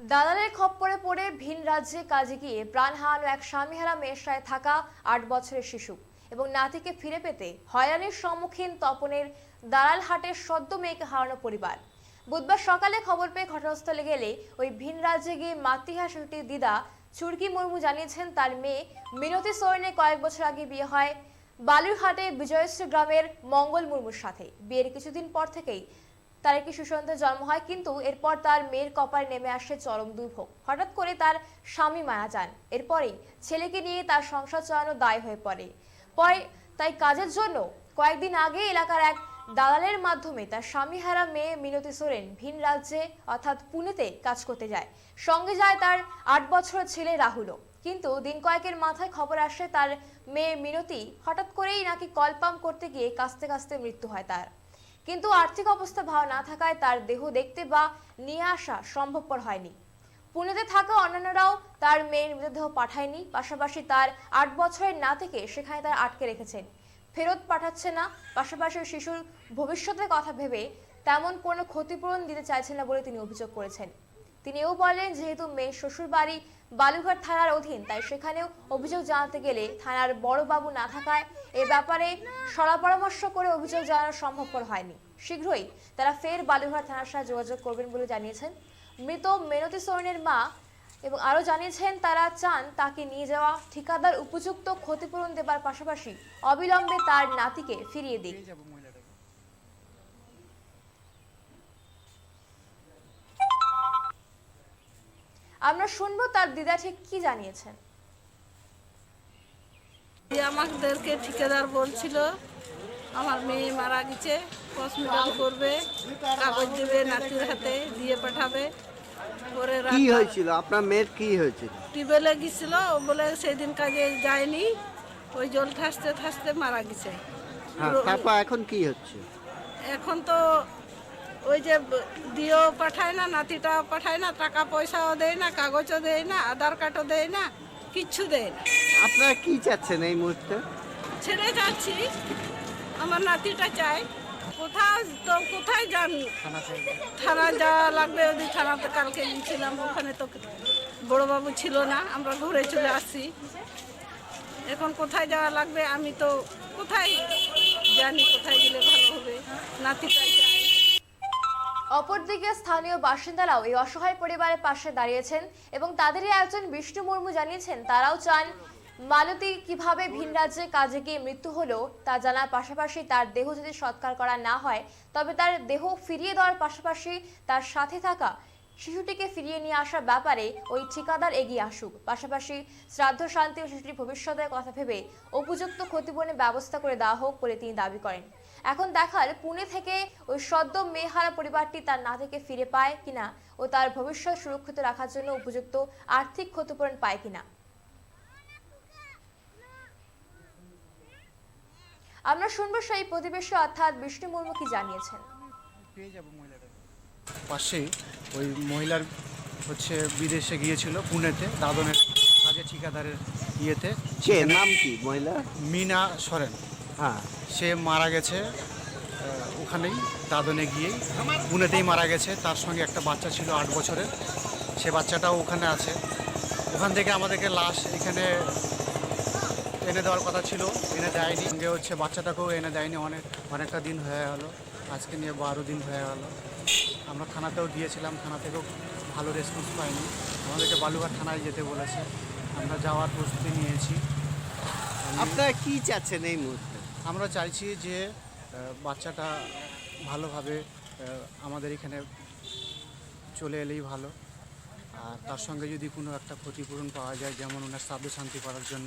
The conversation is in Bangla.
দালালের খপ্পরে পড়ে ভিন রাজ্যে কাজে গিয়ে প্রাণ হারানো এক স্বামীহারা মেয়ের সাথে থাকা ৮ বছরের শিশু এবং নাতিকে ফিরে পেতে হয়রানির সম্মুখীন তপনের দালাল হাটের সদ্য মেয়েকে হারানো পরিবার। বুধবার সকালে খবর পেয়ে ঘটনাস্থলে গেলে ওই ভিন রাজ্যে গিয়ে মাতৃহারা শিশুটির দিদা চুরকি মুর্মু জানিয়েছেন তার মেয়ে মিনতি সোরেনের কয়েক বছর আগে বিয়ে হয় বালুরহাটে বিজয়শ্রী গ্রামের মঙ্গল মুর্মুর সাথে। বিয়ের কিছুদিন পর থেকেই তার একটি সুসন্তানের জন্ম হয়, কিন্তু এরপর তার মেয়ের কপালে নেমে আসে চরম দুর্ভোগ। হঠাৎ করে তার স্বামী মারা যান। এরপরেই ছেলেকে নিয়ে তার সংসার চালানো দায় হয়ে পড়ে। তাই কাজের জন্য কয়েকদিন আগে এলাকার এক দালালের মাধ্যমে তার স্বামীহারা মেয়ে মিনতি সোরেন ভিন রাজ্যে অর্থাৎ পুনেতে কাজ করতে যায়। সঙ্গে যায় তার ৮ বছরের ছেলে রাহুলও। কিন্তু দিন কয়েকের মাথায় খবর আসে তার মেয়ে মিনতি হঠাৎ করেই নাকি কল পাম্প করতে গিয়ে কাঁচতে কাঁচতে মৃত্যু হয় তার। কিন্তু আর্থিক অবস্থা ভালো না থাকায় তার দেহ দেখতে বা নিয়ে আসা সম্ভবপর হয়নি। পুনেতে থাকা অন্যান্যরাও তার মেয়ের মৃতদেহ পাঠায়নি। পাশাপাশি তার ৮ বছরের নাতিকে সেখানে তারা আটকে রেখেছেন, ফেরত পাঠাচ্ছে না। পাশাপাশি শিশুর ভবিষ্যতের কথা ভেবে তেমন কোনো ক্ষতিপূরণ দিতে চাইছেন না বলে তিনি অভিযোগ করেছেন। তিনিও বলেন, যেহেতু মেয়ের শ্বশুর বাড়ি বালুরঘাট থানার অধীন, তাই সেখানেও অভিযোগ জানাতে গেলে থানার বড়বাবু না থাকায় এ ব্যাপারে সলা পরামর্শ করে অভিযোগ জানানো সম্ভবপর হয়নি। শীঘ্রই তারা ফের বালুরঘাট থানার সাথে যোগাযোগ করবেন বলে জানিয়েছেন মৃত মিনতি সোরেনের মা, এবং আরও জানিয়েছেন তারা চান তাকে নিয়ে যাওয়া ঠিকাদার উপযুক্ত ক্ষতিপূরণ দেবার পাশাপাশি অবিলম্বে তার নাতিকে ফিরিয়ে দিক। আমরা শুনবো তার দিদা ঠিক কি জানিয়েছেন। আমাদেরকে ঠিকাদার বলছিল আমার মেয়ে মারা গেছে, পোস্টমর্টম করবে, কাগজ দেবে, নাতির হাতে দিয়ে পাঠাবে। পরে কি হয়েছিল আপনার মেয়ের, কি হয়েছিল? টিউবওয়েলে গেছিল, বলে সেদিন কাজে যায়নি, ওই জল ঠাসতে ঠাসতে মারা গেছে। তারপর এখন কি হচ্ছে? এখন তো ওই যে দিয়েও পাঠায় না, নাতিটাও পাঠায় না, টাকা পয়সাও দেয় না, কাগজও দেয় না, আধার কার্ডও দেয় না, কিচ্ছু দেয় না। আপনারা কি চাচ্ছেন এই মুহূর্তে? ছেড়ে যাচ্ছি, আমার নাতিটা চাই। কোথায় যান? থানা যাওয়া লাগবে। ওই থানাতে কালকে গিয়েছিলাম, ওখানে তো বড়বাবু ছিল না, আমরা ঘুরে চলে আসছি। এখন কোথায় যাওয়া লাগবে আমি তো কোথায় জানি, কোথায় গেলে ভালো হবে, নাতিটাই চাই। অপরদিকে স্থানীয় বাসিন্দারাও এই অসহায় পরিবারের পাশে দাঁড়িয়েছেন এবং তাদেরই একজন বিষ্ণু মুর্মু জানিয়েছেন তারাও চান মালতী কিভাবে ভিন রাজ্যে কাজে গিয়ে মৃত্যু হলো তা জানার পাশাপাশি তার দেহ যদি সৎকার করা না হয় তবে তার দেহ ফিরিয়ে দেওয়ার পাশাপাশি তার সাথে থাকা শিশুটিকে ফিরিয়ে নিয়ে আসার ব্যাপারে ওই ঠিকাদার এগিয়ে আসুক। পাশাপাশি শ্রাদ্ধ শান্তি ও শিশুটির ভবিষ্যতের কথা ভেবে উপযুক্ত ক্ষতিপূরণের ব্যবস্থা করে দেওয়া হোক বলে তিনি দাবি করেন। এখন দেখার পুনে থেকে ওই সদ্য মেয়েহারা পরিবারটি তার নাতিকে ফিরে পায় কিনা ও তার ভবিষ্যৎ সুরক্ষিত রাখার জন্য উপযুক্ত আর্থিক ক্ষতিপূরণ পায় কিনা। আমরা শুনবো সেই প্রতিবেশী অর্থাৎ বিষ্ণু মুর্মু কি জানিয়েছেন। পাশে ওই মহিলার বিদেশে গিয়েছিল, পুনেতে দাদনের কাজে ঠিকাদারের ইয়েতে। নাম কি মহিলা? মিনা সোরেন। হ্যাঁ, সে মারা গেছে ওখানেই দাদনে গিয়েই, পুনেতেই মারা গেছে। তার সঙ্গে একটা বাচ্চা ছিল ৮ বছরের, সে বাচ্চাটাও ওখানে আছে। ওখান থেকে আমাদেরকে লাশ এখানে এনে দেওয়ার কথা ছিল, এনে দেয়নি। সঙ্গে বাচ্চাটাকেও এনে দেয়নি, অনেকটা দিন হয়ে গেলো, আজকে নিয়ে 12 দিন হয়ে গেল। আমরা থানাতেও দিয়েছিলাম, থানা থেকেও ভালো রেসপন্স পাইনি। আমাদেরকে বালুরঘাট থানায় যেতে বলেছে, আমরা যাওয়ার প্রস্তুতি নিয়েছি। আপনারা কি চাচ্ছেন এই মুহূর্তে? আমরা চাইছি যে বাচ্চাটা ভালোভাবে আমাদের এখানে চলে এলেই ভালো, আর তার সঙ্গে যদি কোনো একটা ক্ষতিপূরণ পাওয়া যায়, যেমন ওনার শ্রাদ্ধ শান্তি করার জন্য।